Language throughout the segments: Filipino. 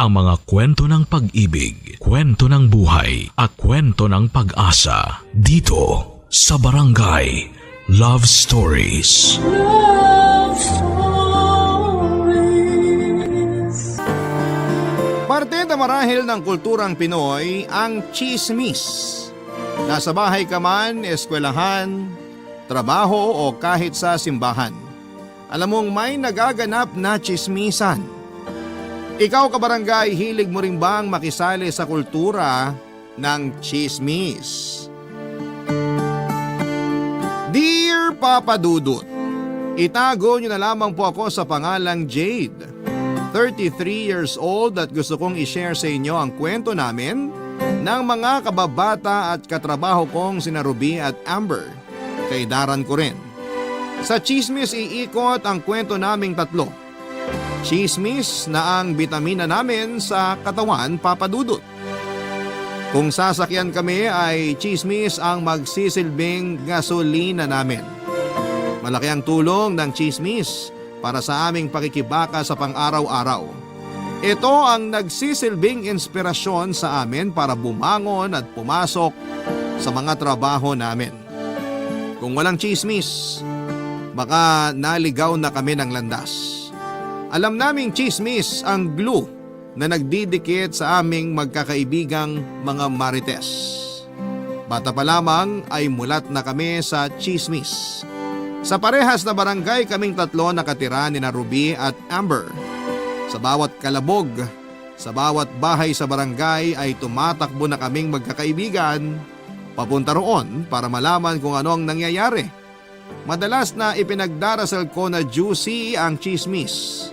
ang mga kwento ng pag-ibig, kwento ng buhay, at kwento ng pag-asa dito sa Barangay Love Stories. Love Stories. Parte na marahil ng kulturang Pinoy ang tsismis. Nasa bahay ka man, eskwelahan, trabaho o kahit sa simbahan. Alam mong may nagaganap na tsismisan. Ikaw kabarangay, hilig mo rin bang makisali sa kultura ng tsismis? Dear Papa Dudut, itago niyo na lamang po ako sa pangalang Jade. 33 years old at gusto kong i-share sa inyo ang kwento namin ng mga kababata at katrabaho kong sina Ruby at Amber. Kaidaran ko rin. Sa tsismis iikot ang kwento naming tatlo. Tsismis na ang bitamina namin sa katawan, Papa Dudut. Kung sasakyan kami ay tsismis ang magsisilbing gasolina namin. Malaki ang tulong ng tsismis para sa aming pakikibaka sa pang-araw-araw. Ito ang nagsisilbing inspirasyon sa amin para bumangon at pumasok sa mga trabaho namin. Kung walang tsismis, baka naligaw na kami ng landas. Alam naming tsismis ang glue na nagdidikit sa aming magkakaibigang mga marites. Bata pa lamang ay mulat na kami sa tsismis. Sa parehas na barangay kaming tatlo nakatira ni na Ruby at Amber. Sa bawat kalabog, sa bawat bahay sa barangay ay tumatakbo na kaming magkakaibigan papunta roon para malaman kung ano ang nangyayari. Madalas na ipinagdarasal ko na juicy ang tsismis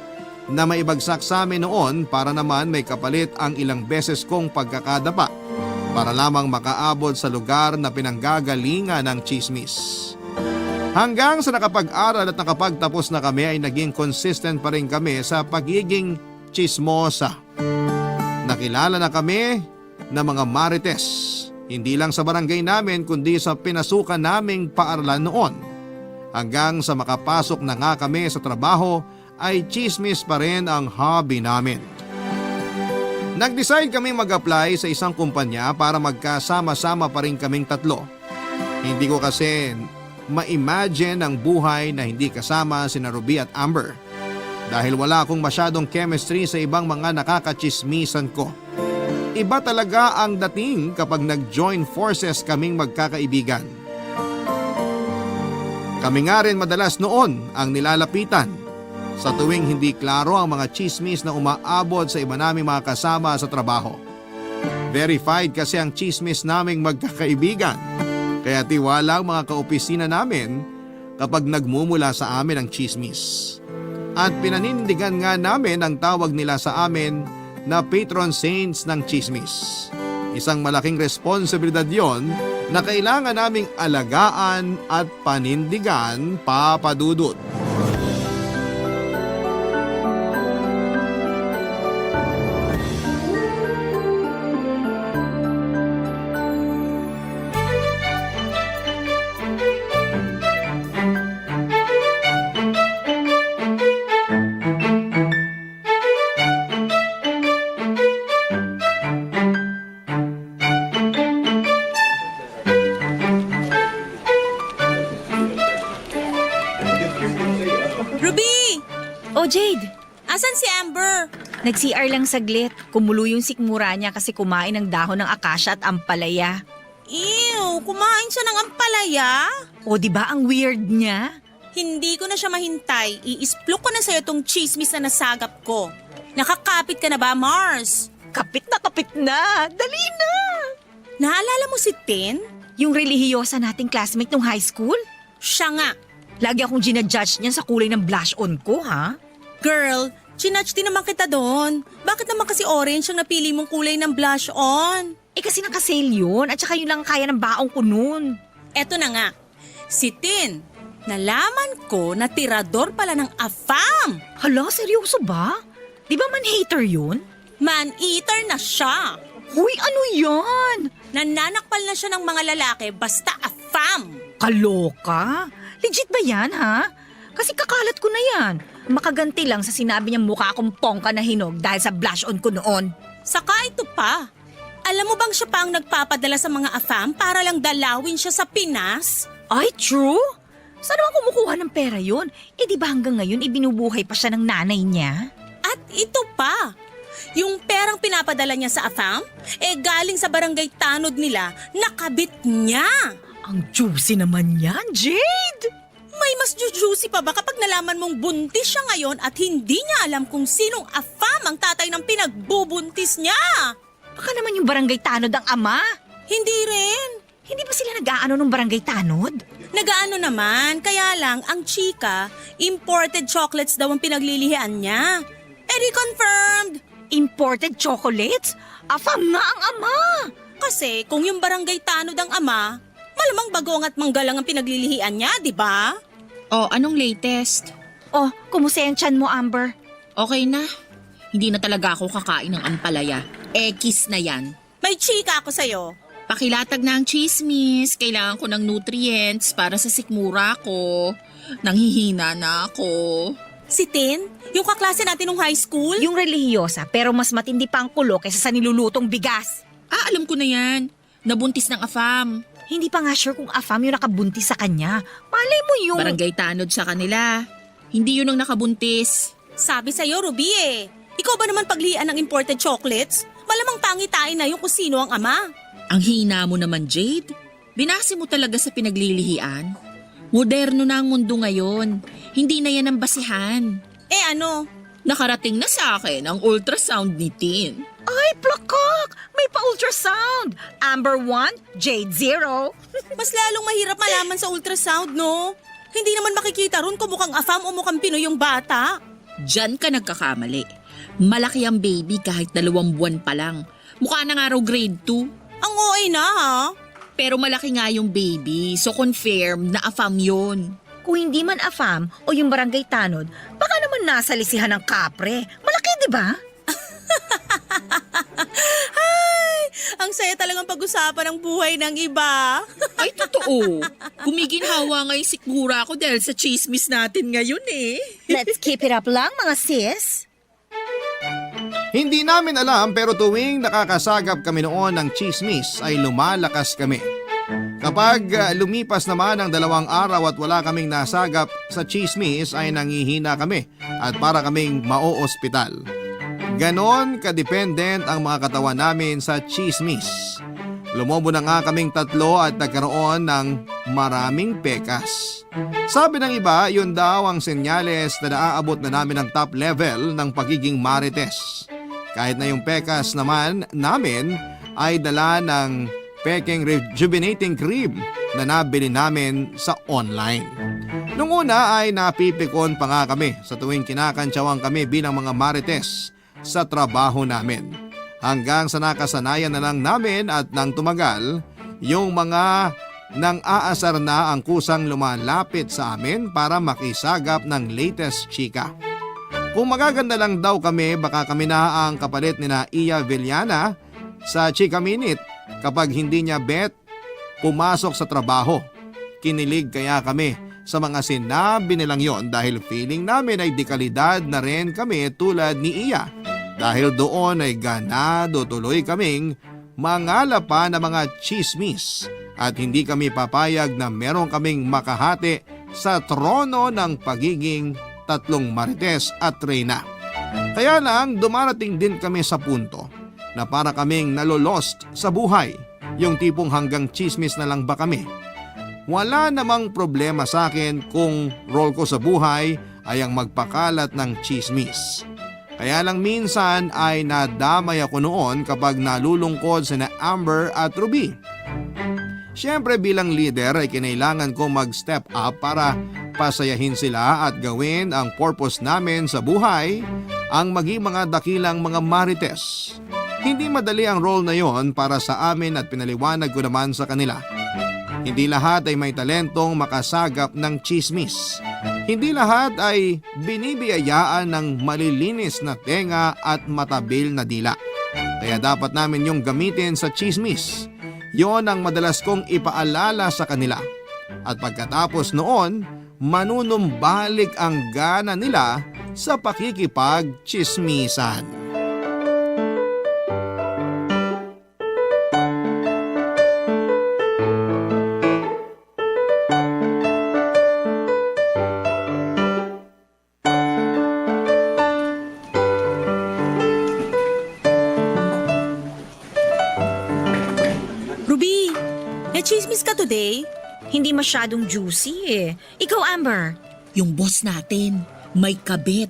na maibagsak sa amin noon para naman may kapalit ang ilang beses kong pagkakadapa para lamang makaabot sa lugar na pinanggagalingan ng tsismis. Hanggang sa nakapag-aral at nakapagtapos na kami ay naging consistent pa rin kami sa pagiging tsismosa. Nakilala na kami ng mga marites, hindi lang sa barangay namin kundi sa pinasukan naming paaralan noon. Hanggang sa makapasok na nga kami sa trabaho ay tsismis pa rin ang hobby namin. Nag-decide kami mag-apply sa isang kumpanya para magkasama-sama pa rin kaming tatlo. Hindi ko kasi ma-imagine ang buhay na hindi kasama sina Ruby at Amber dahil wala akong masyadong chemistry sa ibang mga nakakatsismisan ko. Iba talaga ang dating kapag nag-join forces kaming magkakaibigan. Kami nga rin madalas noon ang nilalapitan sa tuwing hindi klaro ang mga tsismis na umaabot sa iba naming mga kasama sa trabaho. Verified kasi ang tsismis naming magkakaibigan, kaya tiwala ang mga kaopisina namin kapag nagmumula sa amin ang tsismis. At pinanindigan nga namin ang tawag nila sa amin na patron saints ng tsismis. Isang malaking responsibilidad yon na kailangan naming alagaan at panindigan, Papa Dudut. Oh, Jade, Asan si Amber? nag-CR lang saglit. Kumulo yung sikmura niya kasi kumain ng dahon ng akasya at ampalaya. Ew, kumain siya ng ampalaya? O, di ba ang weird niya? Hindi ko na siya mahintay. Iisplok ko na sa'yo tong chismis na nasagap ko. Nakakapit ka na ba, Mars? Kapit na! Dali na! Naalala mo si Tin? Yung relihiyosa nating classmate nung high school? Siya nga. Lagi akong ginajudge niyan sa kulay ng blush on ko, ha? Girl, chinatch din naman kita doon. Bakit naman kasi orange ang napili mong kulay ng blush on? Eh kasi nakasale yun at saka yun lang kaya ng baong ko nun. Eto na nga, si Tin, nalaman ko na tirador pala ng AFAM. Hala, seryoso ba? Di ba man-hater yun? Man-eater na siya. Huy, ano yan? Nananakpal na siya ng mga lalaki basta AFAM. Kaloka? Legit ba yan, ha? Kasi kakalat ko na yan. Makaganti lang sa sinabi niyang mukha akong pongka na hinog dahil sa blush on ko noon. Saka ito pa. Alam mo bang siya pa ang nagpapadala sa mga AFAM para lang dalawin siya sa Pinas? Ay, true? Saan naman kumukuha ng pera yun? Eh di ba hanggang ngayon ibinubuhay pa siya ng nanay niya? At ito pa. Yung perang pinapadala niya sa AFAM, galing sa barangay tanod nila, nakabit niya. Ang juicy naman yan, Jade! May mas juicy pa ba kapag nalaman mong buntis siya ngayon at hindi niya alam kung sinong AFAM ang tatay ng pinagbubuntis niya? Baka naman yung barangay tanod ang ama. Hindi rin. Hindi ba sila nag-aano ng barangay tanod? Nagaano naman, kaya lang ang chika, imported chocolates daw ang pinaglilihian niya. Di confirmed. Imported chocolates? Afam nga ang ama! Kasi kung yung barangay tanod ang ama, malamang bagong at manggalang ang pinaglilihian niya, di ba? Oh, anong latest? Oh, kumusta yung tiyan mo, Amber? Okay na. Hindi na talaga ako kakain ng ampalaya. Kiss na yan. May chika ako sa'yo. Pakilatag na ang chismis. Kailangan ko ng nutrients para sa sikmura ko. Nanghihina na ako. Si Tin, yung kaklase natin nung high school? Yung relihiyosa pero mas matindi pa ang kulo kaysa sa nilulutong bigas. Alam ko na yan. Nabuntis ng AFAM. Hindi pa nga sure kung afam yung nakabuntis sa kanya. Malay mo yung... Barangay tanod sa kanila. Hindi yun ang nakabuntis. Sabi sa'yo, Ruby Ikaw ba naman paglian ng imported chocolates? Malamang pangitain na yung kung sino ang ama. Ang hina mo naman, Jade. Binase mo talaga sa pinaglilihian. Moderno na ang mundo ngayon. Hindi na yan ang basihan. Ano? Nakarating na sa akin ang ultrasound ni Tin. Ay, plakak! May pa-ultrasound! Amber 1, Jade 0. Mas lalong mahirap malaman sa ultrasound, no? Hindi naman makikita ron kung mukhang AFAM o mukhang Pinoy yung bata. Diyan ka nagkakamali. Malaki ang baby kahit 2 buwan pa lang. Mukha na nga raw grade 2. Ang OA na, ha? Pero malaki nga yung baby, so confirm na AFAM yun. Kung hindi man afam o yung barangay tanod, baka naman nasa lisihan ng kapre. Malaki, di ba? Ay, ang saya talagang pag-usapan ng buhay ng iba. Ay, totoo. Kumiginhawa nga yung sikmura ko dahil sa chismis natin ngayon eh. Let's keep it up lang, mga sis. Hindi namin alam pero tuwing nakakasagap kami noon ng chismis ay lumalakas kami. Kapag lumipas naman ang 2 araw at wala kaming nasagap sa chismis ay nangihina kami at para kaming mao-ospital. Ganon kadependent ang mga katawan namin sa chismis. Lumobo na nga kaming 3 at nagkaroon ng maraming pekas. Sabi ng iba, yun daw ang senyales na naaabot na namin ang top level ng pagiging marites. Kahit na yung pekas naman namin ay dala ng peking rejuvenating cream na nabili namin sa online. Nung una ay napipikon pa nga kami sa tuwing kinakantsawan kami bilang mga marites sa trabaho namin. Hanggang sa nakasanayan na lang namin at nang tumagal, yung mga nang aasar na ang kusang lumalapit sa amin para makisagap ng latest chika. Kung magaganda lang daw kami, baka kami na ang kapalit ni na Iya Villana sa Chika Minute kapag hindi niya bet pumasok sa trabaho. Kinilig kaya kami sa mga sinabi nilang yon dahil feeling namin ay dekalidad na rin kami tulad ni Iya. Dahil doon ay ganado tuloy kaming mangala pa ng mga chismis at hindi kami papayag na meron kaming makahati sa trono ng pagiging 3 marites at reyna. Kaya lang dumarating din kami sa punto na para kaming nalolost sa buhay, yung tipong hanggang chismis na lang ba kami. Wala namang problema sa akin kung role ko sa buhay ay ang magpakalat ng chismis. Kaya lang minsan ay nadamay ako noon kapag nalulungkod sina Amber at Ruby. Siyempre bilang leader ay kinailangan ko mag-step up para pasayahin sila at gawin ang purpose namin sa buhay, ang maging mga dakilang mga marites. Hindi madali ang role na yon para sa amin at pinaliwanag ko naman sa kanila. Hindi lahat ay may talentong makasagap ng chismis. Hindi lahat ay binibiyayaan ng malilinis na tenga at matabil na dila. Kaya dapat namin yung gamitin sa chismis. Yon ang madalas kong ipaalala sa kanila. At pagkatapos noon, manunumbalik ang gana nila sa pakikipagtsismisan. Ruby, na-chismis ka today? Hindi masyadong juicy eh. Ikaw, Amber. Yung boss natin, may kabit.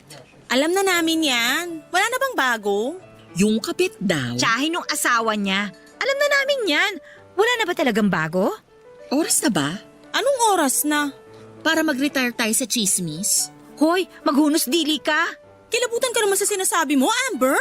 Alam na namin yan. Wala na bang bago? Yung kabit daw. Tsahin nung asawa niya. Alam na namin yan. Wala na ba talagang bago? Oras na ba? Anong oras na? Para mag-retire tayo sa chismis? Hoy, maghunos dili ka. Kilabutan ka naman sa sinasabi mo, Amber.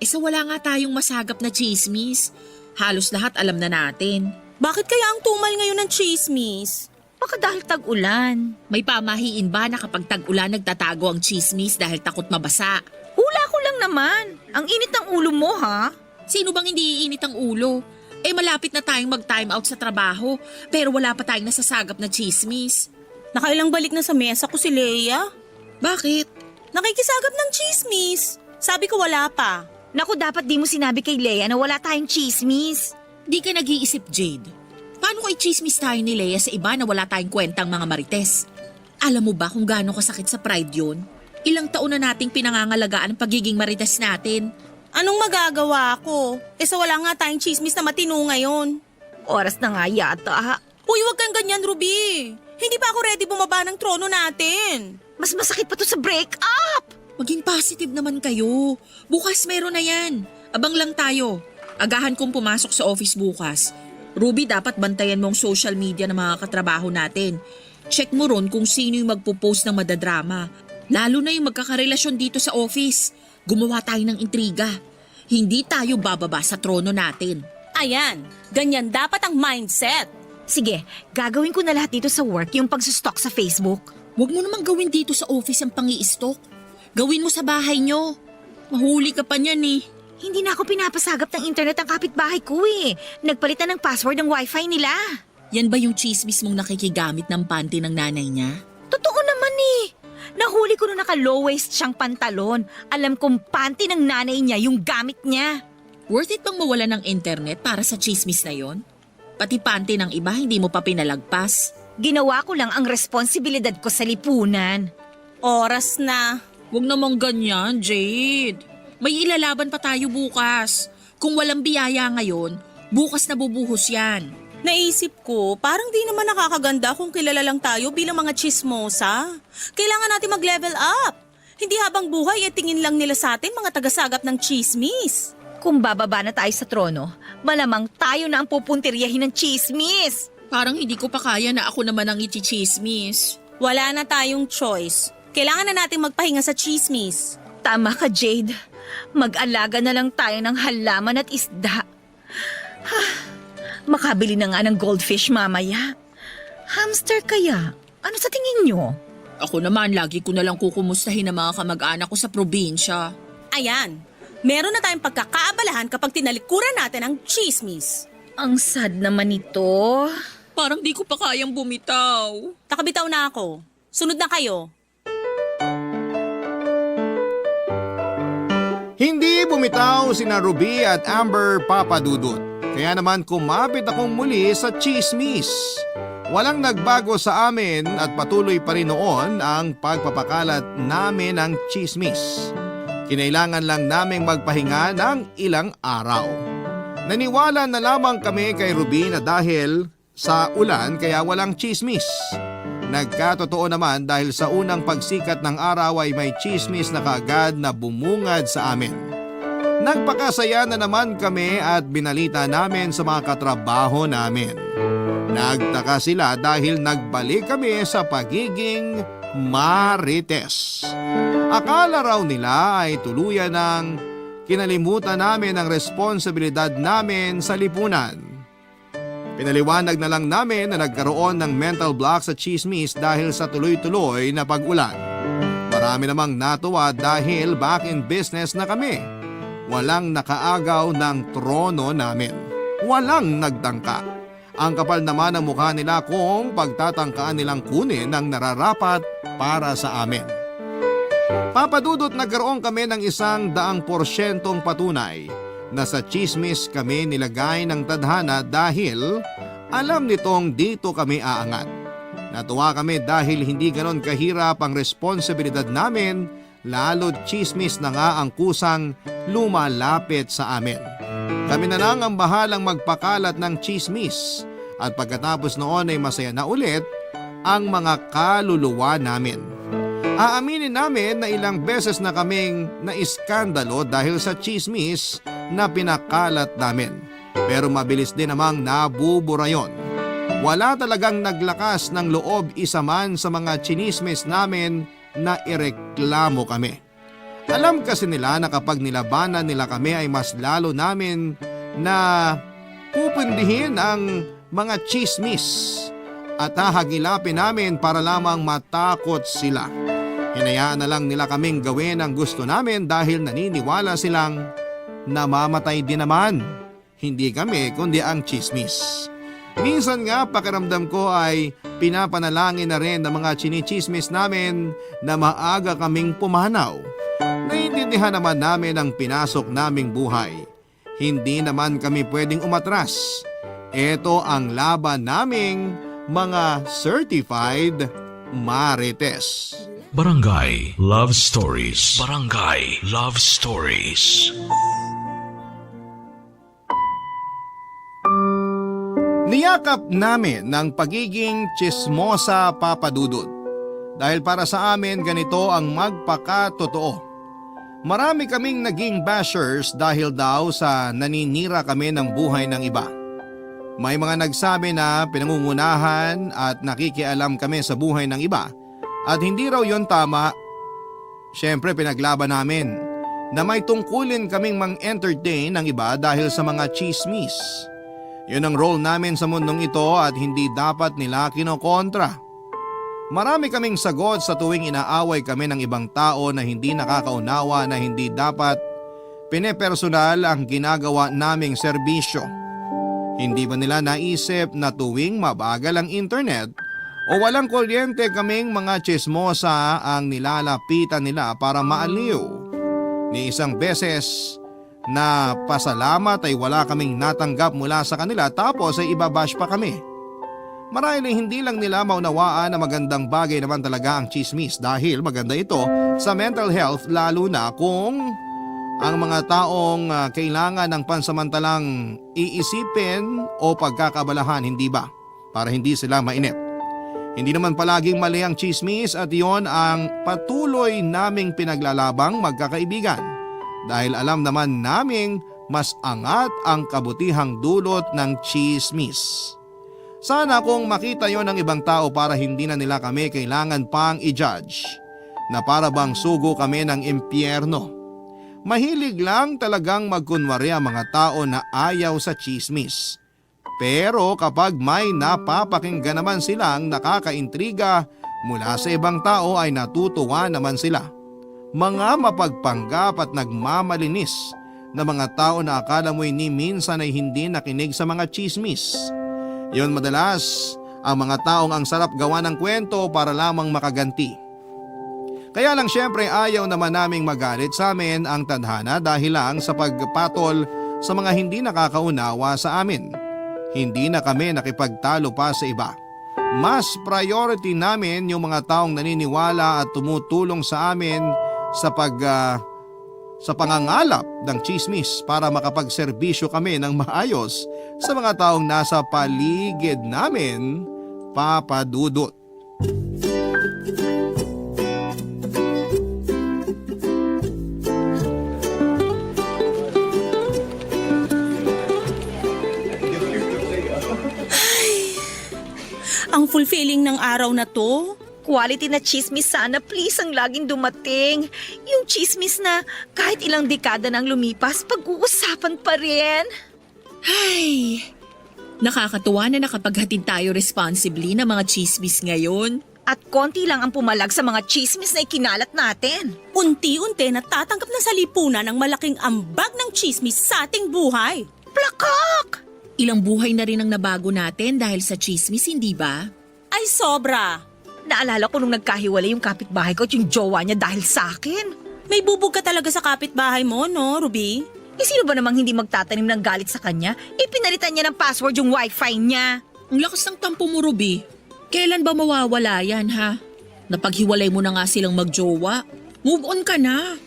Sa wala nga tayong masagap na chismis. Halos lahat alam na natin. Bakit kaya ang tumal ngayon ng chismis? Baka dahil tag-ulan. May pamahiin ba na kapag tag-ulan nagtatago ang chismis dahil takot mabasa? Hula ko lang naman. Ang init ng ulo mo, ha? Sino bang hindi iinit ang ulo? Malapit na tayong mag-time out sa trabaho, pero wala pa tayong nasasagap na chismis. Nakailang balik na sa mesa ko si Leia. Bakit? Nakikisagap ng chismis. Sabi ko wala pa. Naku, dapat di mo sinabi kay Leia na wala tayong chismis. Di ka nag-iisip, Jade. Paano kung i-chismis tayo ni Leia sa iba na wala tayong kwentang mga marites? Alam mo ba kung gaano kasakit sa pride yun? Ilang taon na nating pinangangalagaan ang pagiging marites natin. Anong magagawa ko? Sa wala nga tayong chismis na matino ngayon. Oras na nga yata, ha? Uy, wag kang ganyan, Ruby. Hindi pa ako ready bumaba ng trono natin. Mas masakit pa to sa break-up! Maging positive naman kayo. Bukas meron na yan. Abang lang tayo. Agahan kong pumasok sa office bukas. Ruby, dapat bantayan mo ang social media ng mga katrabaho natin. Check mo ron kung sino yung magpo-post ng madadrama. Lalo na yung magkakarelasyon dito sa office. Gumawa tayo ng intriga. Hindi tayo bababa sa trono natin. Ayan, ganyan dapat ang mindset. Sige, gagawin ko na lahat dito sa work yung pagsustalk sa Facebook. Huwag mo namang gawin dito sa office ang pangi-stalk. Gawin mo sa bahay nyo. Mahuli ka pa niyan eh. Hindi na ako pinapasagap ng internet ang kapitbahay ko eh. Nagpalitan ng password ng wifi nila. Yan ba yung chismis mong nakikigamit ng panty ng nanay niya? Totoo naman eh. Nahuli ko na naka-low waist siyang pantalon. Alam kong panty ng nanay niya yung gamit niya. Worth it bang mawala ng internet para sa chismis na yon? Pati panty ng iba hindi mo pa pinalagpas. Ginawa ko lang ang responsibilidad ko sa lipunan. Oras na. Huwag namang ganyan, Jade. May ilalaban pa tayo bukas. Kung walang biyaya ngayon, bukas na bubuhos yan. Naisip ko, parang di naman nakakaganda kung kilala lang tayo bilang mga chismosa. Kailangan natin mag-level up. Hindi habang buhay tingin lang nila sa atin mga tagasagap ng chismis. Kung bababa na tayo sa trono, malamang tayo na ang pupuntiryahin ng chismis. Parang hindi ko pa kaya na ako naman ang ichichismis. Wala na tayong choice. Kailangan na natin magpahinga sa chismis. Tama ka, Jade. Mag-alaga na lang tayo ng halaman at isda. Makabili na nga ng goldfish mamaya. Hamster kaya? Ano sa tingin nyo? Ako naman, lagi ko na lang kukumustahin ang mga kamag-anak ko sa probinsya. Ayan, meron na tayong pagkakaabalahan kapag tinalikuran natin ang chismis. Ang sad naman ito. Parang di ko pa kayang bumitaw. Nakabitaw na ako. Sunod na kayo. Hindi bumitaw sina Ruby at Amber Papadudut. Kaya naman kumapit akong muli sa chismis. Walang nagbago sa amin at patuloy pa rin noon ang pagpapakalat namin ng chismis. Kinailangan lang naming magpahinga ng ilang araw. Naniwala na lamang kami kay Ruby na dahil sa ulan kaya walang chismis. Nagkatotoo naman dahil sa unang pagsikat ng araw ay may chismis na kaagad na bumungad sa amin. Nagpakasaya na naman kami at binalita namin sa mga katrabaho namin. Nagtaka sila dahil nagbalik kami sa pagiging marites. Akala raw nila ay tuluyan ng kinalimutan namin ang responsibilidad namin sa lipunan. Pinaliwanag na lang namin na nagkaroon ng mental block sa chismis dahil sa tuloy-tuloy na pag-ulan. Marami namang natuwa dahil back in business na kami. Walang nakaagaw ng trono namin. Walang nagtangka. Ang kapal naman ng mukha nila kung pagtatangkaan nilang kunin ang nararapat para sa amin. Papadudot, nagkaroon kami ng 100% patunay na sa chismis kami nilagay ng tadhana dahil alam nitong dito kami aangat. Natuwa kami dahil hindi ganon kahirap ang responsibilidad namin, lalo't chismis na nga ang kusang lumalapit sa amin. Kami na lang ang bahalang magpakalat ng chismis at pagkatapos noon ay masaya na ulit ang mga kaluluwa namin. Aaminin namin na ilang beses na kaming naiskandalo dahil sa chismis na pinakalat namin. Pero mabilis din namang nabubura yon. Wala talagang naglakas ng loob isa man sa mga chinismis namin na ireklamo kami. Alam kasi nila na kapag nilabanan nila kami ay mas lalo namin na pupundihin ang mga chismis at hahagilapin namin para lamang matakot sila. Hinayaan na lang nila kaming gawin ang gusto namin dahil naniniwala silang namamatay din naman. Hindi kami kundi ang chismis. Minsan nga pakiramdam ko ay pinapanalangin na rin ng mga chinichismis namin na maaga kaming pumanaw. Naiintindihan naman namin ang pinasok naming buhay. Hindi naman kami pwedeng umatras. Ito ang laban naming mga certified marites. Barangay Love Stories. Barangay Love Stories. Niyakap namin ng pagiging chismosa, Papa Dudut. Dahil para sa amin ganito ang magpakatotoo. Marami kaming naging bashers dahil daw sa naninira kami ng buhay ng iba. May mga nagsabi na pinangungunahan at nakikialam kami sa buhay ng iba at hindi raw yon tama. Siyempre pinaglaban namin na may tungkulin kaming mang-entertain ng iba dahil sa mga chismis. Yun ang role namin sa mundong ito at hindi dapat nila kinokontra. Marami kaming sagot sa tuwing inaaway kami ng ibang tao na hindi nakakaunawa na hindi dapat pinepersonal ang ginagawa naming serbisyo. Hindi ba nila naisip na tuwing mabagal ang internet o walang kuryente kaming mga chismosa ang nilalapitan nila para maaliw? Ni isang beses na pasalamat ay wala kaming natanggap mula sa kanila tapos ay ibabash pa kami. Marahil hindi lang nila maunawaan na magandang bagay naman talaga ang chismis dahil maganda ito sa mental health lalo na kung ang mga taong kailangan ng pansamantalang iisipin o pagkakabalahan, hindi ba? Para hindi sila mainip. Hindi naman palaging mali ang chismis at iyon ang patuloy naming pinaglalabang magkakaibigan dahil alam naman naming mas angat ang kabutihang dulot ng chismis. Sana kung makita yon ng ibang tao para hindi na nila kami kailangan pang i-judge na para bang sugo kami ng impyerno. Mahilig lang talagang magkunwari ang mga tao na ayaw sa chismis. Pero kapag may napapakinggan naman silang nakakaintriga mula sa ibang tao ay natutuwa naman sila. Mga mapagpanggap at nagmamalinis na mga tao na akala mo'y ni minsan ay hindi nakinig sa mga chismis. Yon madalas ang mga taong ang sarap gawa ng kwento para lamang makaganti. Kaya lang syempre ayaw naman naming magalit sa amin ang tadhana dahil lang sa pagpatol sa mga hindi nakakaunawa sa amin. Hindi na kami nakipagtalo pa sa iba. Mas priority namin yung mga taong naniniwala at tumutulong sa amin sa pangangalap ng chismis para makapagserbisyo kami ng maayos sa mga taong nasa paligid namin, Papa Dudut. Ang fulfilling ng araw na to. Quality na chismis sana please ang laging dumating. Yung chismis na kahit ilang dekada nang lumipas, pag-uusapan pa rin. Ay, nakakatuwa na nakapaghatid tayo responsibly ng mga chismis ngayon. At konti lang ang pumalag sa mga chismis na ikinalat natin. Unti-unti natatanggap na sa lipunan ang malaking ambag ng chismis sa ating buhay. Plakak! Ilang buhay na rin ang nabago natin dahil sa chismis, hindi ba? Ay sobra! Naalala ko nung nagkahiwalay yung kapitbahay ko at yung jowa niya dahil sa akin. May bubog ka talaga sa kapitbahay mo, no, Ruby? Eh sino ba namang hindi magtatanim ng galit sa kanya? Pinalitan niya ng password yung wifi niya. Ang lakas ng tampo mo, Ruby. Kailan ba mawawala yan, ha? Napaghiwalay mo na nga silang magjowa. Move on ka na.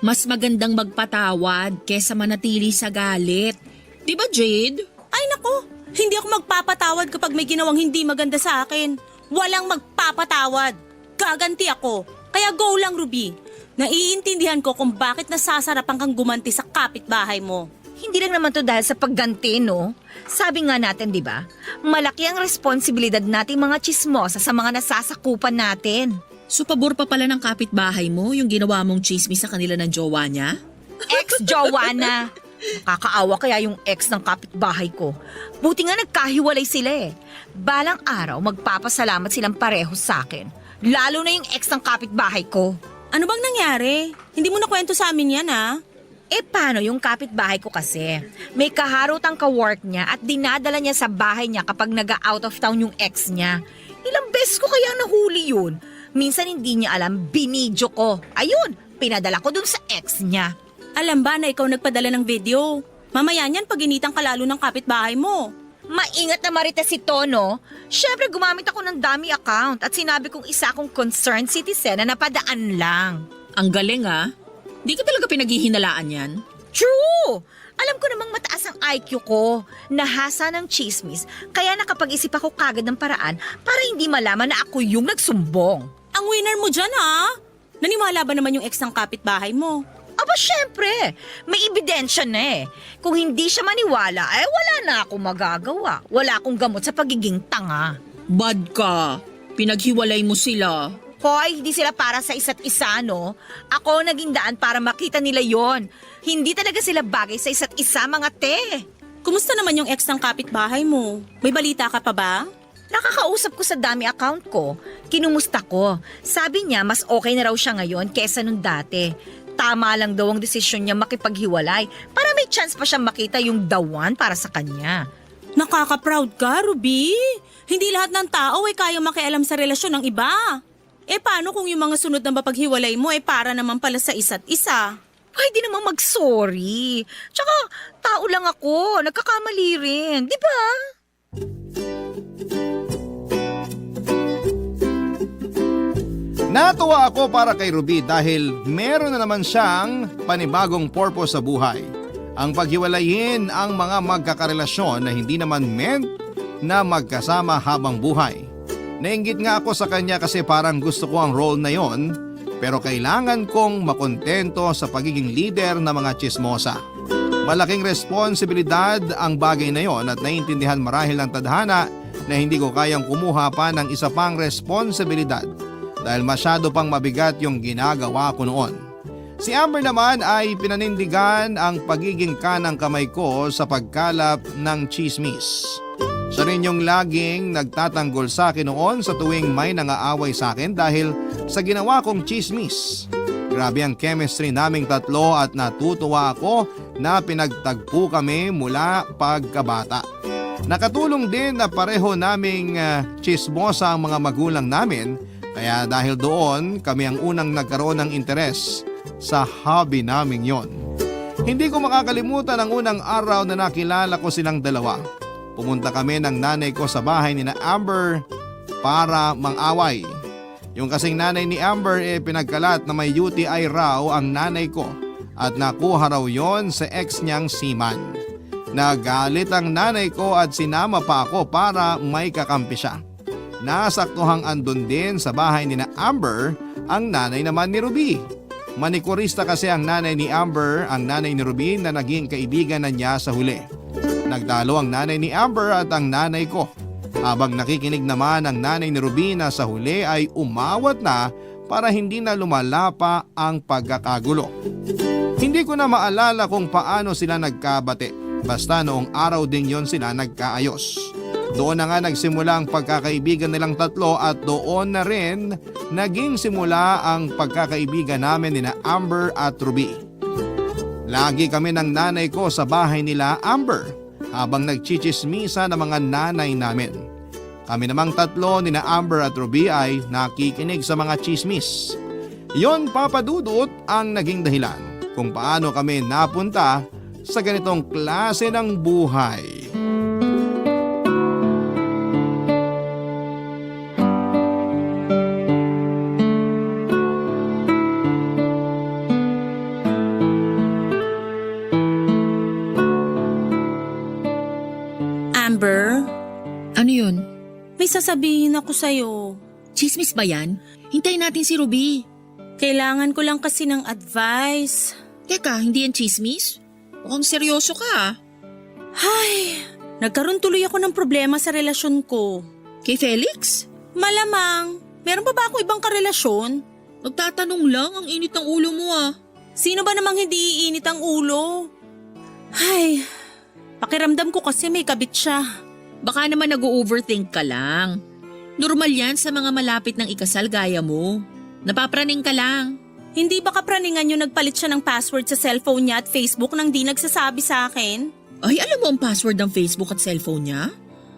Mas magandang magpatawad kesa manatili sa galit. Di ba, Jade? Ay nako, hindi ako magpapatawad kapag may ginawang hindi maganda sa akin. Walang magpapatawad. Gaganti ako. Kaya go lang, Ruby. Naiintindihan ko kung bakit nasasarapan kang gumanti sa kapitbahay mo. Hindi lang naman to dahil sa pagganti, no? Sabi nga natin, di ba? Malaki ang responsibilidad nating mga chismosa sa mga nasasakupan natin. So pabor pa pala ng kapitbahay mo yung ginawa mong chismis sa kanila ng jowa niya? Ex-jowa na. Kakaawa kaya yung ex ng kapitbahay ko. Buti nga nagkahiwalay sila eh. Balang araw magpapasalamat silang pareho sa akin. Lalo na yung ex ng kapitbahay ko. Ano bang nangyari? Hindi mo na kwento sa amin yan, ha? Paano yung kapitbahay ko kasi? May kaharotang ka-work niya at dinadala niya sa bahay niya kapag nag-out of town yung ex niya. Ilang beses ko kaya nahuli yun. Minsan hindi niya alam, binidyo ko. Ayun, pinadala ko dun sa ex niya. Alam ba na ikaw nagpadala ng video? Mamaya niyan paginitang kalalo ng kapitbahay mo. Maingat na marites si Tono. Siyempre gumamit ako ng dummy account at sinabi kong isa akong concerned citizen na napadaan lang. Ang galing, ha? Di ka talaga pinaghihinalaan yan? True! Alam ko namang mataas ang IQ ko. Nahasa ng chismis, kaya nakapag-isip ako kagad ng paraan para hindi malaman na ako yung nagsumbong. Ang winner mo dyan, ha? Naniwala ba naman yung ex ng kapitbahay mo? Aba syempre, may ebidensya na eh. Kung hindi siya maniwala, wala na akong magagawa. Wala akong gamot sa pagiging tanga. Bad ka. Pinaghiwalay mo sila. Hoy, hindi sila para sa isa't isa, no? Ako ang naging daan para makita nila yon. Hindi talaga sila bagay sa isa't isa, mga te. Kumusta naman yung ex ng kapitbahay mo? May balita ka pa ba? Nakakausap ko sa dummy account ko. Kinumusta ko. Sabi niya mas okay na raw siya ngayon kesa nung dati. Tama lang daw ang desisyon niya makipaghiwalay para may chance pa siyang makita yung the one para sa kanya. Nakaka-proud ka, Ruby. Hindi lahat ng tao ay kaya makialam sa relasyon ng iba. Paano kung yung mga sunod na mapaghiwalay mo para naman pala sa isa't isa? Pwede namang mag-sorry. Tsaka, tao lang ako. Nagkakamali rin. Di ba? Natuwa ako para kay Ruby dahil meron na naman siyang panibagong purpose sa buhay. Ang paghiwalayin ang mga magkakarelasyon na hindi naman meant na magkasama habang buhay. Nainggit nga ako sa kanya kasi parang gusto ko ang role na yon, pero kailangan kong makontento sa pagiging leader ng mga chismosa. Malaking responsibilidad ang bagay na yon at naiintindihan marahil ng tadhana na hindi ko kayang kumuha pa ng isa pang responsibilidad dahil masyado pang mabigat yung ginagawa ko noon. Si Amber naman ay pinanindigan ang pagiging kanang kamay ko sa pagkalap ng chismis. Siya rin yung laging nagtatanggol sa akin noon sa tuwing may nangaaway sa akin dahil sa ginawa kong chismis. Grabe ang chemistry naming tatlo at natutuwa ako na pinagtagpo kami mula pagkabata. Nakatulong din na pareho naming chismosa ang mga magulang namin, kaya dahil doon kami ang unang nagkaroon ng interes sa hobby naming yon. Hindi ko makakalimutan ang unang araw na nakilala ko silang dalawa. Pumunta kami ng nanay ko sa bahay ni na Amber para mang-away. Yung kasing nanay ni Amber pinagkalat na may UTI raw ang nanay ko at nakuha raw yon sa ex niyang seaman. Nagalit ang nanay ko at sinama pa ako para may kakampi siya. Nasaktuhang andun din sa bahay ni na Amber ang nanay naman ni Ruby. Manikurista kasi ang nanay ni Amber, ang nanay ni Ruby na naging kaibigan na niya sa huli. Nagtalo ang nanay ni Amber at ang nanay ko. Habang nakikinig naman ang nanay ni Ruby na sa huli ay umawat na para hindi na lumala pa ang pagkakagulo. Hindi ko na maalala kung paano sila nagkabate. Basta noong araw din yon sila nagkaayos. Doon na nga nagsimula ang pagkakaibigan nilang tatlo at doon na rin naging simula ang pagkakaibigan namin ni na Amber at Ruby. Lagi kami ng nanay ko sa bahay nila Amber. habang nagchichismisa ng mga nanay namin. Kami namang tatlo ni na Amber at Ruby ay nakikinig sa mga chismis. Yon, Papa Dudut, ang naging dahilan kung paano kami napunta sa ganitong klase ng buhay. Amber, Ano yun? may sasabihin ako sa'yo. Chismis ba yan? Hintayin natin si Ruby. Kailangan ko lang kasi ng advice. Teka, hindi yan chismis? Mukhang seryoso ka ah. Ay, nagkaroon tuloy ako ng problema sa relasyon ko. Kay Felix? Malamang, meron pa ba ako ibang karelasyon? Nagtatanong lang, ang init ng ulo mo ah. Sino ba namang hindi iinit ang ulo? Ay, pakiramdam ko kasi may kabit siya. Baka naman nag-overthink ka lang. Normal yan sa mga malapit ng ikasal gaya mo. Napapraning ka lang. Hindi ba kapraningan yung nagpalit siya ng password sa cellphone niya at Facebook nang di nagsasabi sa akin? Ay, alam mo ang password ng Facebook at cellphone niya?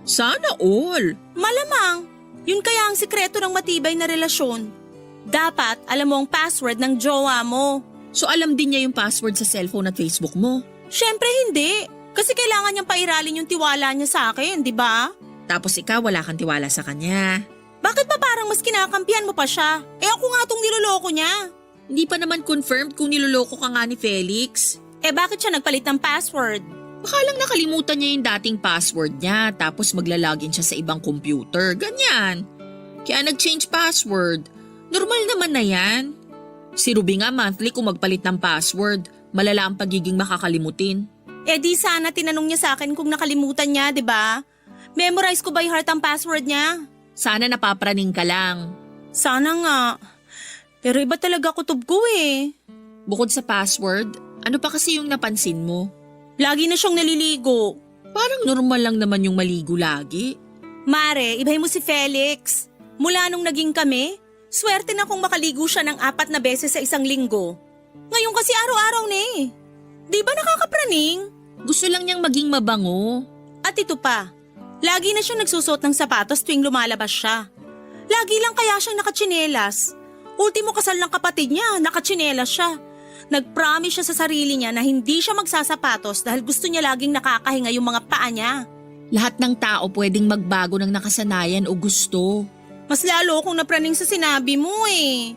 Sana all. Malamang, yun kaya ang sikreto ng matibay na relasyon. Dapat alam mo ang password ng jowa mo. So alam din niya yung password sa cellphone at Facebook mo? Syempre hindi, kasi kailangan niyang pairalin yung tiwala niya sa akin, di ba? Tapos ikaw wala kang tiwala sa kanya. Bakit ba parang mas kinakampihan mo pa siya? Eh ako nga tong niloloko niya. Hindi pa naman confirmed kung niloloko ka nga ni Felix. Eh bakit siya nagpalit ng password? Baka lang nakalimutan niya yung dating password niya tapos maglalagin siya sa ibang computer. Ganyan. Kaya nag-change password. Normal naman na yan. Si Ruby nga monthly kung magpalit ng password. Malala ang pagiging makakalimutin. Eh di sana tinanong niya sa akin kung nakalimutan niya, di ba? Memorize ko by heart ang password niya. Sana napapraning ka lang. Sana nga. Pero iba talaga kutob ko eh. Bukod sa password, ano pa kasi yung napansin mo? Lagi na siyang naliligo. Parang normal lang naman yung maligo lagi. Mare, ibahin mo si Felix. Mula nung naging kami, swerte na kung makaligo siya ng 4 na beses sa isang linggo. Ngayon kasi araw-araw na eh. Di ba nakakapraning? Gusto lang niyang maging mabango. At ito pa, lagi na siyang nagsusot ng sapatos tuwing lumalabas siya. Lagi lang kaya siyang nakatsinelas. Ultimo kasal ng kapatid niya, nakatsinelas siya. Nag-promise siya sa sarili niya na hindi siya magsasapatos dahil gusto niya laging nakakahinga yung mga paa niya. Lahat ng tao pwedeng magbago ng nakasanayan o gusto. Mas lalo kung napraning sa sinabi mo eh.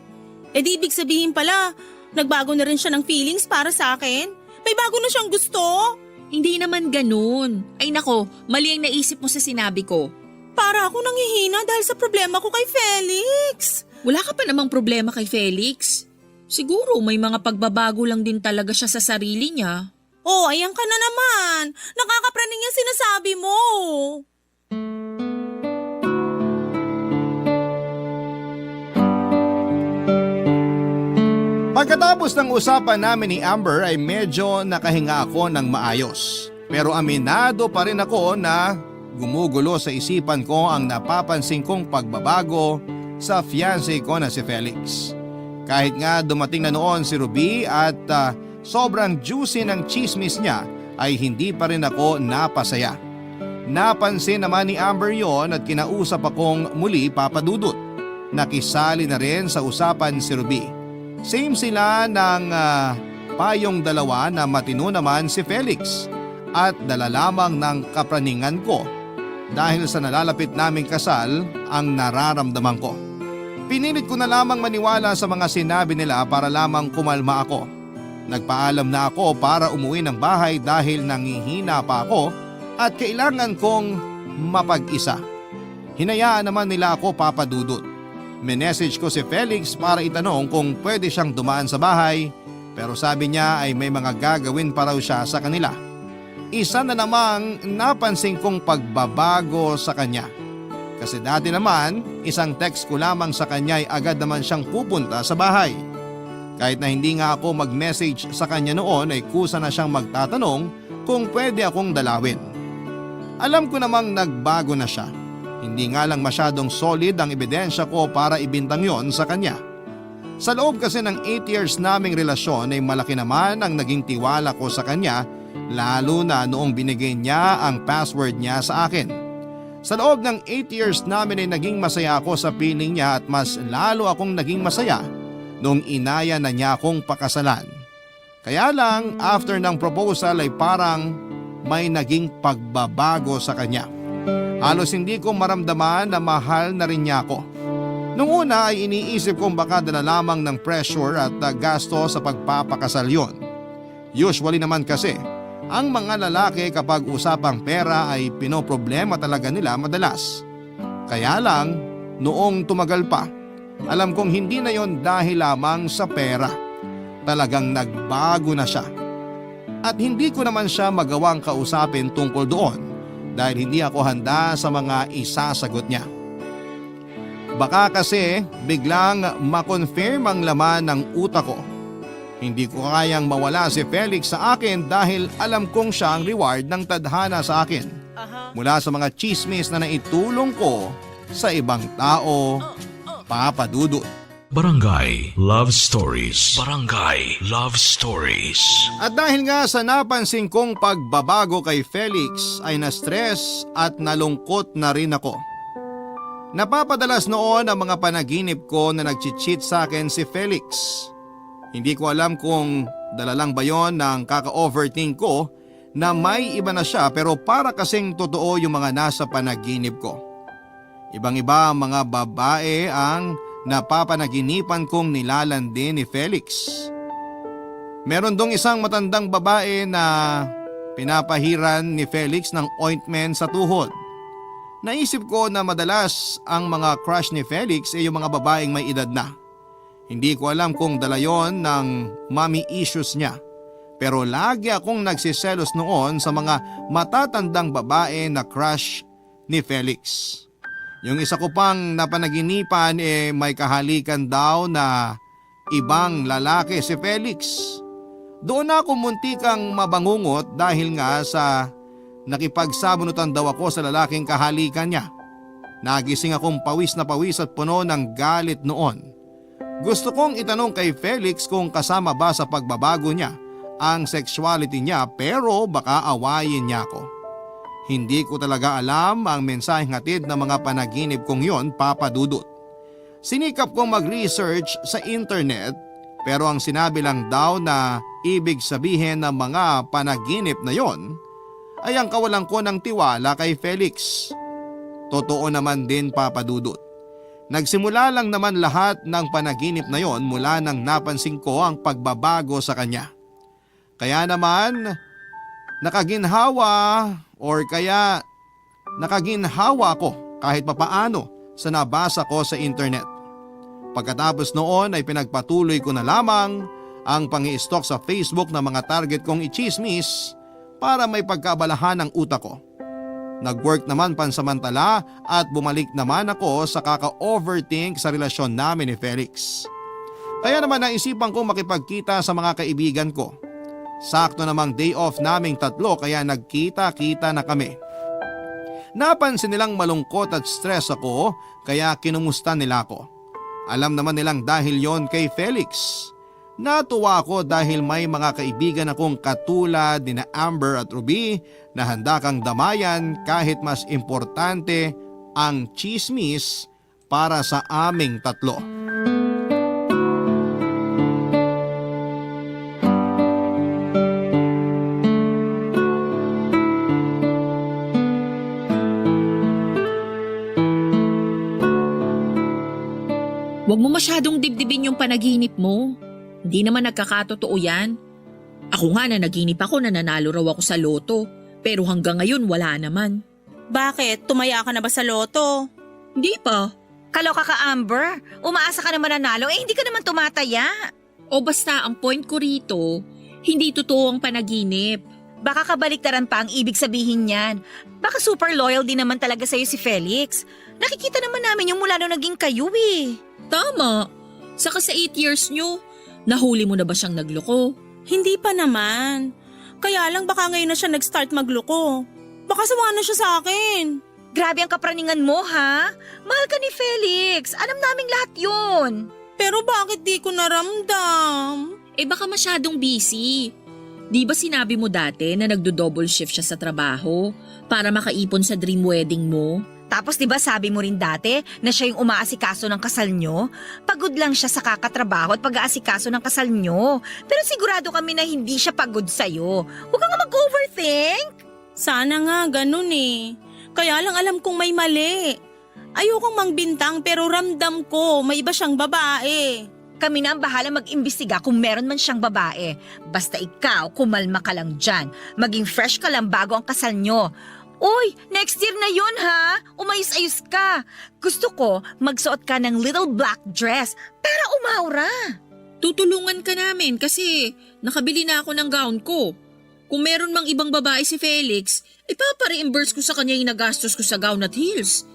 Eh di ibig sabihin pala, nagbago na rin siya ng feelings para sa akin? May bago na siyang gusto? Hindi naman ganun. Ay nako, mali ang naisip mo sa sinabi ko. Para ako nanghihina dahil sa problema ko kay Felix. Wala ka pa namang problema kay Felix. Siguro may mga pagbabago lang din talaga siya sa sarili niya. Oh, ayan ka na naman. Nakakapraning yung sinasabi mo. Pagkatapos ng usapan namin ni Amber ay medyo nakahinga ako ng maayos. Pero aminado pa rin ako na gumugulo sa isipan ko ang napapansin kong pagbabago sa fiancé ko na si Felix. Kahit nga dumating na noon si Ruby at sobrang juicy ng chismis niya ay hindi pa rin ako napasaya. Napansin naman ni Amber yon at kinausap akong muli papadudot. Nakisali na rin sa usapan si Ruby. Same sila ng payong dalawa na matino naman si Felix at dala lamang ng kapraningan ko dahil sa nalalapit naming kasal ang nararamdaman ko. Pinilit ko na lamang maniwala sa mga sinabi nila para lamang kumalma ako. Nagpaalam na ako para umuwi ng bahay dahil nangihina pa ako at kailangan kong mapag-isa. Hinayaan naman nila ako papadudot. Minessage ko si Felix para itanong kung pwede siyang dumaan sa bahay pero sabi niya ay may mga gagawin pa raw siya sa kanila. Isa na namang napansin kong pagbabago sa kanya. Kasi dati naman isang text ko lamang sa kanya ay agad naman siyang pupunta sa bahay. Kahit na hindi nga ako mag-message sa kanya noon ay kusa na siyang magtatanong kung pwede akong dalawin. Alam ko namang nagbago na siya. Hindi nga lang masyadong solid ang ebidensya ko para ibintang yon sa kanya. Sa loob kasi ng 8 years naming relasyon ay malaki naman ang naging tiwala ko sa kanya Lalo na noong binigay niya ang password niya sa akin. Sa loob ng 8 years namin ay naging masaya ako sa piling niya at mas lalo akong naging masaya noong inaya na niya akong pakasalan. Kaya lang after ng proposal ay parang may naging pagbabago sa kanya. Halos hindi ko maramdaman na mahal na rin niya ako. Noong una ay iniisip kong baka dala lamang ng pressure at gasto sa pagpapakasal yon. Usually naman kasi, ang mga lalaki kapag usapang pera ay pinoproblema talaga nila madalas. Kaya lang, noong tumagal pa, alam kong hindi na yon dahil lamang sa pera. Talagang nagbago na siya. At hindi ko naman siya magawang kausapin tungkol doon dahil hindi ako handa sa mga isasagot niya. Baka kasi biglang makonfirm ang laman ng utak ko. Hindi ko kayang mawala si Felix sa akin dahil alam kong siya ang reward ng tadhana sa akin. Mula sa mga chismis na naitulong ko sa ibang tao, Papa Dudut. Barangay Love Stories. Barangay Love Stories. At dahil nga sa napansin kong pagbabago kay Felix ay na-stress at nalungkot na rin ako. Napapadalas noon ang mga panaginip ko na nag-cheat sa akin si Felix. Hindi ko alam kung dala lang ba yon ng kaka-overthink ko na may iba na siya pero para kasing totoo yung mga nasa panaginip ko. Ibang-iba ang mga babae ang napapanaginipan kong nilalandi ni Felix. Meron dong isang matandang babae na pinapahiran ni Felix ng ointment sa tuhod. Naisip ko na madalas ang mga crush ni Felix ay yung mga babaeng may edad na. Hindi ko alam kung dala yon ng mommy issues niya. Pero lagi akong nagsiselos noon sa mga matatandang babae na crush ni Felix. Yung isa ko pang napanaginipan may kahalikan daw na ibang lalaki si Felix. Doon ako muntikang mabangungot dahil nga sa nakipagsabunutan daw ako sa lalaking kahalikan niya. Nagising akong pawis na pawis at puno ng galit noon. Gusto kong itanong kay Felix kung kasama ba sa pagbabago niya ang sexuality niya pero baka awayin niya ako. Hindi ko talaga alam ang mensaheng hatid ng mga panaginip kong yon, Papa Dudut. Sinikap kong mag-research sa internet pero ang sinabi lang daw na ibig sabihin ng mga panaginip na yon ay ang kawalan ko ng tiwala kay Felix. Totoo naman din, Papa Dudut. Nagsimula lang naman lahat ng panaginip na yon mula nang napansin ko ang pagbabago sa kanya. Kaya naman, nakaginhawa ko kahit papaano sa nabasa ko sa internet. Pagkatapos noon ay pinagpatuloy ko na lamang ang pang-i-stalk sa Facebook ng mga target kong i-chismis para may pagkaabalahan ng utak ko. Nag-work naman pansamantala at bumalik naman ako sa kaka-overthink sa relasyon namin ni Felix. Kaya naman naisipan ko makipagkita sa mga kaibigan ko. Sakto namang day off naming tatlo kaya nagkita-kita na kami. Napansin nilang malungkot at stress ako kaya kinumusta nila ako. Alam naman nilang dahil yon kay Felix. Natuwa ako dahil may mga kaibigan akong katulad ni na Amber at Ruby na handa kang damayan kahit mas importante ang chismis para sa aming tatlo. Huwag mo masyadong dibdibin yung panaginip mo. Hindi naman nagkakatotoo yan. Ako nga nanaginip ako na nanalo raw ako sa loto. Pero hanggang ngayon wala naman. Bakit? Tumaya ka na ba sa loto? Hindi pa. Kaloka ka, Amber. Umaasa ka naman nanalo, hindi ka naman tumataya. O basta ang point ko rito, hindi totoo ang panaginip. Baka kabaliktaran pa ang ibig sabihin niyan. Baka super loyal din naman talaga sa'yo si Felix. Nakikita naman namin yung mula nung naging kayo eh. Tama. Saka sa 8 years nyo, nahuli mo na ba siyang nagloko? Hindi pa naman. Kaya lang baka ngayon na siya nag-start magloko. Baka sawa na siya sa akin. Grabe ang kapraningan mo ha. Mahal ka ni Felix. Alam naming lahat yun. Pero bakit di ko naramdam? Baka masyadong busy. Di ba sinabi mo dati na nagdo-double shift siya sa trabaho para makaipon sa dream wedding mo? Tapos 'di ba sabi mo rin dati na siya yung umaasikaso ng kasal nyo? Pagod lang siya sa kakatrabaho at pag-aasikaso ng kasal nyo. Pero sigurado kami na hindi siya pagod sa'yo. Huwag ka nga mag-overthink. Sana nga ganun eh. Kaya lang alam kong may mali. Ayokong mangbintang pero ramdam ko may iba siyang babae. Kami na ang bahala mag-imbestiga kung meron man siyang babae. Basta ikaw, kumalma ka lang dyan. Maging fresh ka lang bago ang kasal nyo. Uy, next year na yun ha! Umayos-ayos ka. Gusto ko, magsuot ka ng little black dress para umaura. Tutulungan ka namin kasi nakabili na ako ng gown ko. Kung meron mang ibang babae si Felix, ipapa-reimburse ko sa kanya yung nagastos ko sa gown at heels.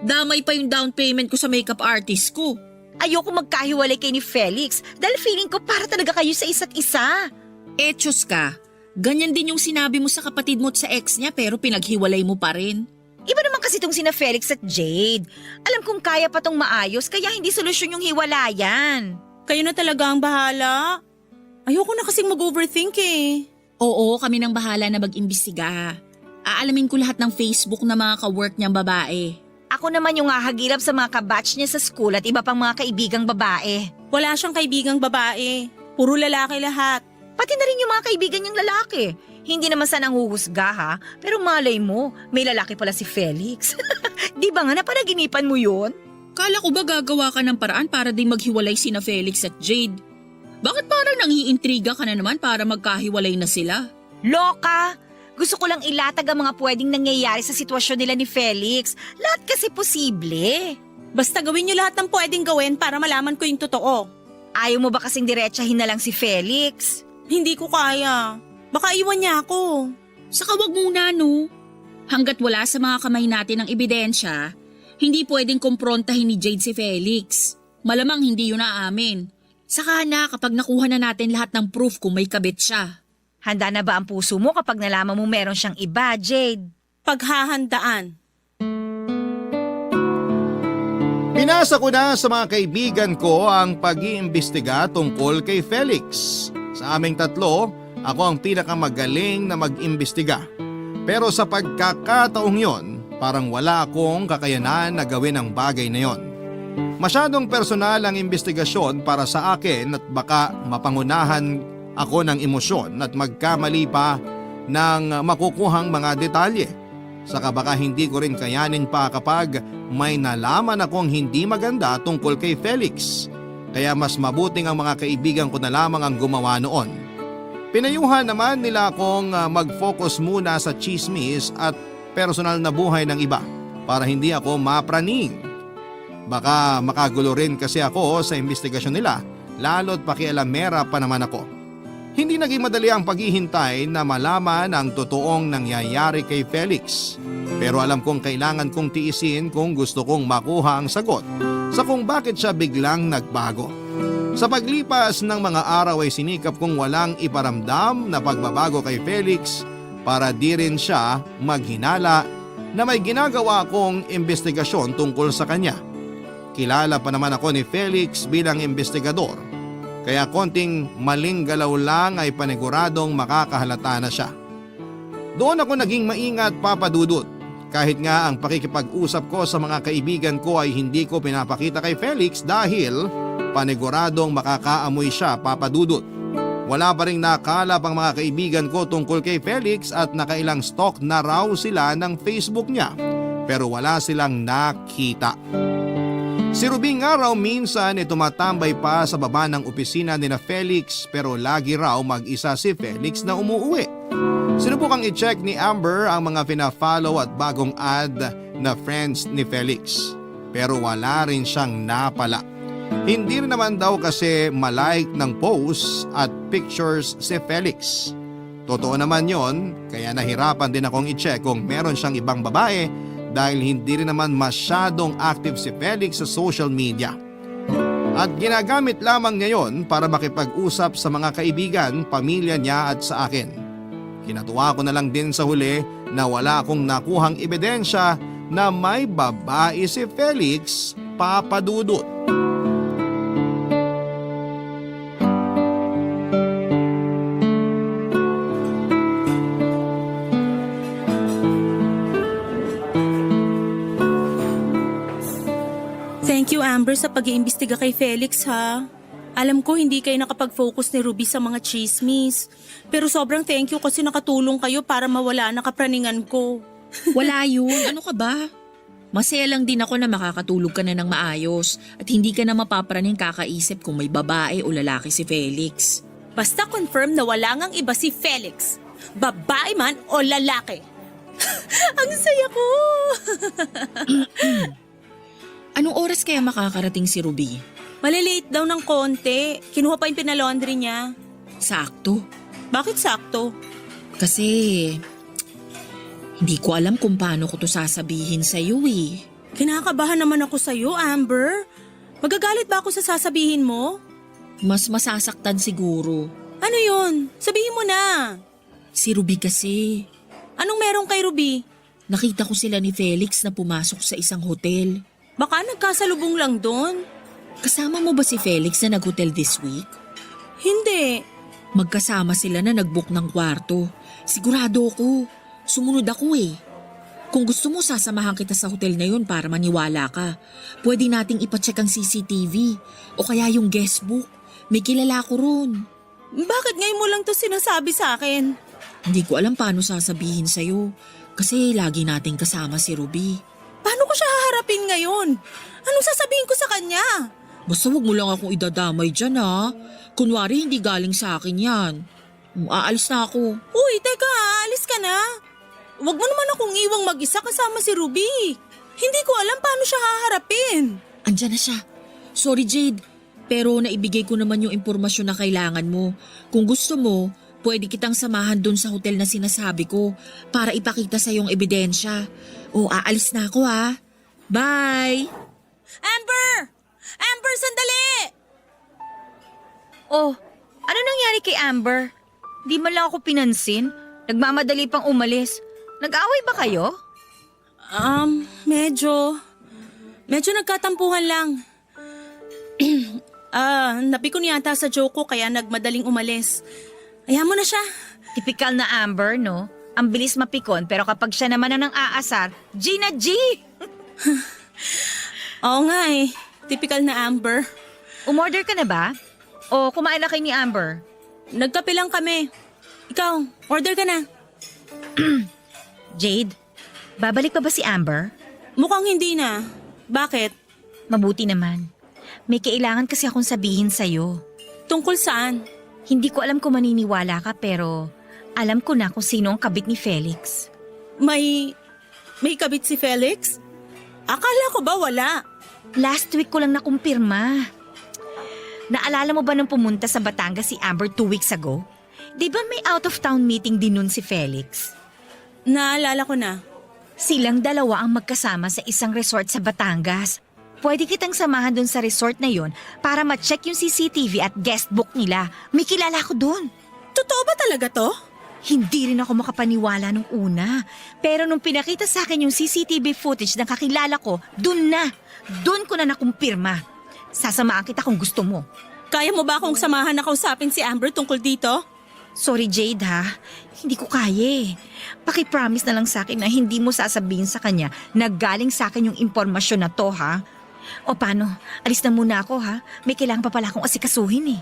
Damay pa yung down payment ko sa makeup artist ko. Ayoko magkahiwalay kay ni Felix dahil feeling ko para talaga kayo sa isa't isa. Etos ka. Ganyan din yung sinabi mo sa kapatid mo at sa ex niya pero pinaghiwalay mo pa rin. Iba naman kasi itong sina Felix at Jade. Alam kong kaya pa tong maayos kaya hindi solusyon yung hiwalayan. Kayo na talaga ang bahala. Ayoko na kasing mag-overthink eh. Oo, kami nang bahala na mag-imbestiga. Aalamin ko lahat ng Facebook na mga ka-work niyang babae. Ako naman yung hahagilap sa mga kabatch niya sa school at iba pang mga kaibigang babae. Wala siyang kaibigang babae. Puro lalaki lahat. Pati na rin yung mga kaibigan niyang lalaki. Hindi naman sa nanghuhusga ha, pero malay mo, may lalaki pala si Felix. Di ba nga napanaginipan mo yun? Kala ko ba gagawa ka ng paraan para din maghiwalay sina Felix at Jade? Bakit parang nangiintriga ka na naman para magkahiwalay na sila? Loka! Gusto ko lang ilatag ang mga pwedeng nangyayari sa sitwasyon nila ni Felix. Lahat kasi posible. Basta gawin niyo lahat ng pwedeng gawin para malaman ko yung totoo. Ayaw mo ba kasing diretsahin na lang si Felix? Hindi ko kaya. Baka iwan niya ako. Saka wag muna no. Hanggat wala sa mga kamay natin ang ebidensya, hindi pwedeng kumprontahin ni Jade si Felix. Malamang hindi yun aamin. Saka na kapag nakuha na natin lahat ng proof kung may kabit siya. Handa na ba ang puso mo kapag nalaman mo meron siyang iba, Jade? Paghahandaan. Pinasa ko na sa mga kaibigan ko ang pag-iimbestiga tungkol kay Felix. Sa aming tatlo, ako ang pinakamagaling na mag-imbestiga. Pero sa pagkakataong yon, parang wala akong kakayanan na gawin ang bagay na yon. Masyadong personal ang investigasyon para sa akin at baka mapangunahan ako ng emosyon at magkamali pa ng makukuhang mga detalye. Saka baka hindi ko rin kayanin pa kapag may nalaman akong hindi maganda tungkol kay Felix. Kaya mas mabuting ang mga kaibigan ko na lamang ang gumawa noon. Pinayuhan naman nila akong mag-focus muna sa chismis at personal na buhay ng iba para hindi ako mapraning. Baka makagulo rin kasi ako sa investigasyon nila, lalo't pakialamera pa naman ako. Hindi naging madali ang paghihintay na malaman ang totoong nangyayari kay Felix. Pero alam kong kailangan kong tiisin kung gusto kong makuha ang sagot sa kung bakit siya biglang nagbago. Sa paglipas ng mga araw ay sinikap kong walang iparamdam na pagbabago kay Felix para di rin siya maghinala na may ginagawa akong investigasyon tungkol sa kanya. Kilala pa naman ako ni Felix bilang investigador. Kaya konting maling galaw lang ay paniguradong makakahalata na siya. Doon ako naging maingat, Papa Dudut. Kahit nga ang pakikipag-usap ko sa mga kaibigan ko ay hindi ko pinapakita kay Felix dahil paniguradong makakaamoy siya, Papa Dudut. Wala pa rin nakala pang mga kaibigan ko tungkol kay Felix at nakailang stalk na raw sila ng Facebook niya. Pero wala silang nakita. Si Ruby nga raw minsan ay tumatambay pa sa baba ng opisina ni na Felix pero lagi raw mag-isa si Felix na umuuwi. Sinubukang i-check ni Amber ang mga pina-follow at bagong ad na friends ni Felix. Pero wala rin siyang napala. Hindi rin naman daw kasi malike ng posts at pictures si Felix. Totoo naman yon, kaya nahirapan din akong i-check kung meron siyang ibang babae dahil hindi rin naman masyadong active si Felix sa social media. At ginagamit lamang ngayon para makipag-usap sa mga kaibigan, pamilya niya at sa akin. Kinatuwa ko na lang din sa huli na wala akong nakuhang ebidensya na may babae si Felix, Papa Dudut. Thank you, Amber, sa pag-iimbestiga kay Felix, ha? Alam ko hindi kayo nakapag-focus ni Ruby sa mga chismis. Pero sobrang thank you kasi nakatulong kayo para mawala ang kapraningan ko. Wala yun. Ano ka ba? Masaya lang din ako na makakatulog ka na ng maayos at hindi ka na mapapraning kakaisip kung may babae o lalaki si Felix. Basta confirm na wala ngang iba si Felix. Babae man o lalaki. Ang saya ko! Anong oras kaya makakarating si Ruby? Malilate daw ng konti. Kinuha pa yung pinalaundry niya. Sakto. Bakit sakto? Kasi hindi ko alam kung paano ko to sasabihin sa iyo eh. Kinakabahan naman ako sa'yo, Amber. Magagalit ba ako sa sasabihin mo? Mas masasaktan siguro. Ano yun? Sabihin mo na. Si Ruby kasi. Anong meron kay Ruby? Nakita ko sila ni Felix na pumasok sa isang hotel. Baka nagkasalubong lang doon. Kasama mo ba si Felix na nag-hotel this week? Hindi. Magkasama sila na nag-book ng kwarto. Sigurado ako. Sumunod ako eh. Kung gusto mo, sasamahan kita sa hotel na yun para maniwala ka. Pwede nating ipacheck ang CCTV o kaya yung guestbook. May kilala ko ron. Bakit ngayon mo lang to sinasabi sa akin? Hindi ko alam paano sasabihin sa'yo kasi lagi nating kasama si Ruby. Paano ko siya haharapin ngayon? Anong sasabihin ko sa kanya? Basta wag mo lang akong idadamay dyan ha. Kunwari hindi galing sa akin yan. Aalis na ako. Uy, teka, alis ka na. Wag mo naman akong iwang mag-isa kasama si Ruby. Hindi ko alam paano siya haharapin. Andyan na siya. Sorry Jade, pero naibigay ko naman yung impormasyon na kailangan mo. Kung gusto mo, pwede kitang samahan dun sa hotel na sinasabi ko para ipakita sa yung ebidensya. O aalis na ako ha. Bye! Amber! Amber, sandali! Oh, ano nangyari kay Amber? Di man lang ako pinansin. Nagmamadali pang umalis. Nag-away ba kayo? Medyo nagkatampuhan lang. Napikon yata sa joke ko kaya nagmadaling umalis. Ayaw mo na siya. Typical na Amber, no? Ang bilis mapikon pero kapag siya naman ang aasar, G na G! Oo nga eh. Typical na Amber. Umorder ka na ba? O kumain na kayo ni Amber? Nagkape lang kami. Ikaw, order ka na. Jade, babalik pa ba si Amber? Mukhang hindi na. Bakit? Mabuti naman. May kailangan kasi akong sabihin sa'yo. Tungkol saan? Hindi ko alam kung maniniwala ka pero alam ko na kung sino ang kabit ni Felix. May kabit si Felix? Akala ko ba wala? Last week ko lang nakumpirma. Naalala mo ba nung pumunta sa Batangas si Amber 2 weeks ago? Di ba may out-of-town meeting din nun si Felix? Naalala ko na. Silang dalawa ang magkasama sa isang resort sa Batangas. Pwede kitang samahan dun sa resort na yon para ma-check yung CCTV at guestbook nila. May kilala ko dun. Totoo ba talaga to? Hindi rin ako makapaniwala nung una. Pero nung pinakita sa akin yung CCTV footage ng kakilala ko, dun ko na nakumpirma. Sasamaan kita kung gusto mo. Kaya mo ba akong samahan na kausapin si Amber tungkol dito? Sorry Jade ha, hindi ko kaya eh. Paki-promise na lang sa akin na hindi mo sasabihin sa kanya na galing sa akin yung impormasyon na to ha. O paano, alis na muna ako ha. May kailangan pa pala akong asikasuhin eh.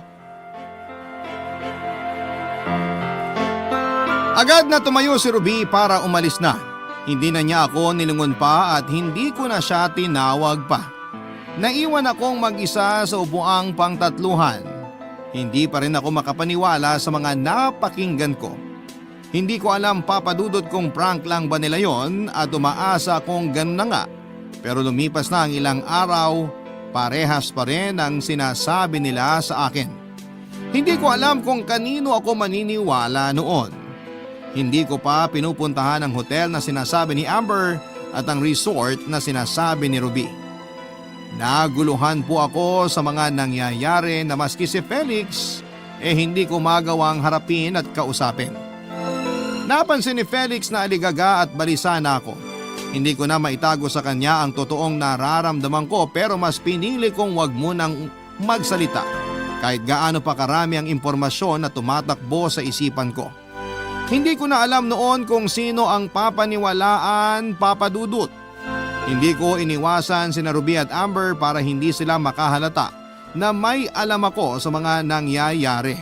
Agad na tumayo si Ruby para umalis na. Hindi na niya ako nilingon pa at hindi ko na siya tinawag pa. Naiwan akong mag-isa sa upuang pangtatluhan. Hindi pa rin ako makapaniwala sa mga napakinggan ko. Hindi ko alam papadudot kung prank lang ba nila yon at umaasa kung ganun na nga. Pero lumipas na ang ilang araw, parehas pa rin ang sinasabi nila sa akin. Hindi ko alam kung kanino ako maniniwala noon. Hindi ko pa pinupuntahan ang hotel na sinasabi ni Amber at ang resort na sinasabi ni Ruby. Naguluhan po ako sa mga nangyayari na maski si Felix hindi ko magawang harapin at kausapin. Napansin ni Felix na aligaga at balisa na ako. Hindi ko na maitago sa kanya ang totoong nararamdaman ko pero mas pinili kong wag munang magsalita kahit gaano pa karami ang impormasyon na tumatakbo sa isipan ko. Hindi ko na alam noon kung sino ang papaniwalaan, papadudot. Hindi ko iniwasan sina Ruby at Amber para hindi sila makahalata na may alam ako sa mga nangyayari.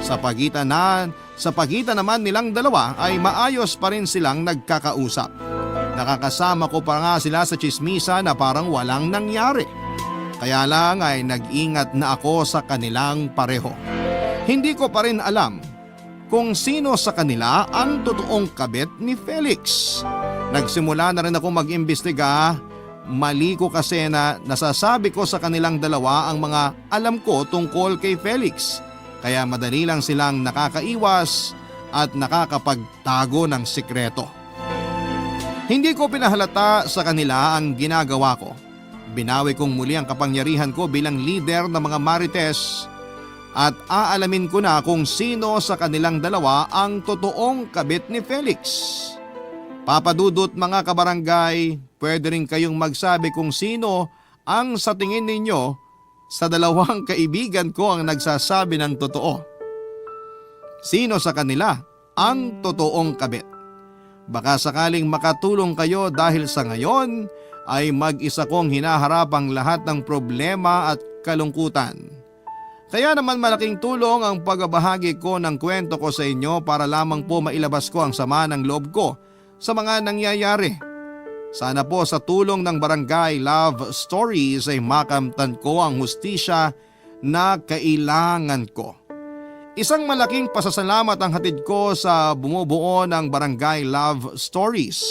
Sa pagitan naman nilang dalawa ay maayos pa rin silang nagkakausap. Nakakasama ko pa nga sila sa tsismisa na parang walang nangyari. Kaya lang ay nag-ingat na ako sa kanilang pareho. Hindi ko pa rin alam kung sino sa kanila ang totoong kabit ni Felix. Nagsimula na rin ako mag-imbestiga. Mali ko kasi na nasasabi ko sa kanilang dalawa ang mga alam ko tungkol kay Felix. Kaya madali lang silang nakakaiwas at nakakapagtago ng sikreto. Hindi ko pinahalata sa kanila ang ginagawa ko. Binawi kong muli ang kapangyarihan ko bilang leader ng mga Marites at aalamin ko na kung sino sa kanilang dalawa ang totoong kabit ni Felix. Papa Dudut, mga kabarangay, pwede rin kayong magsabi kung sino ang sa tingin ninyo sa dalawang kaibigan ko ang nagsasabi ng totoo. Sino sa kanila ang totoong kabit? Baka sakaling makatulong kayo dahil sa ngayon ay mag-isa kong hinaharap ang lahat ng problema at kalungkutan. Kaya naman malaking tulong ang pagbabahagi ko ng kwento ko sa inyo para lamang po mailabas ko ang sama ng loob ko sa mga nangyayari. Sana po sa tulong ng Barangay Love Stories ay makamtan ko ang hustisya na kailangan ko. Isang malaking pasasalamat ang hatid ko sa bumubuo ng Barangay Love Stories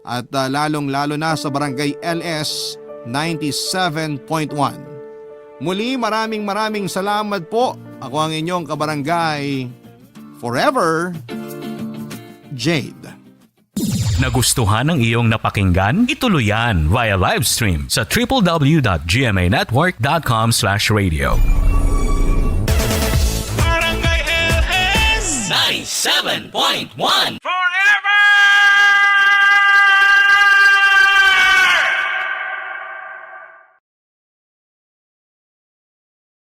at lalong-lalo na sa Barangay LS 97.1. Muli maraming salamat po. Ako ang inyong kabarangay forever, Jade. Nagustuhan ng iyong napakinggan? Ituloy yan via live stream sa www.gmanetwork.com/radio. Barangay LS 97.1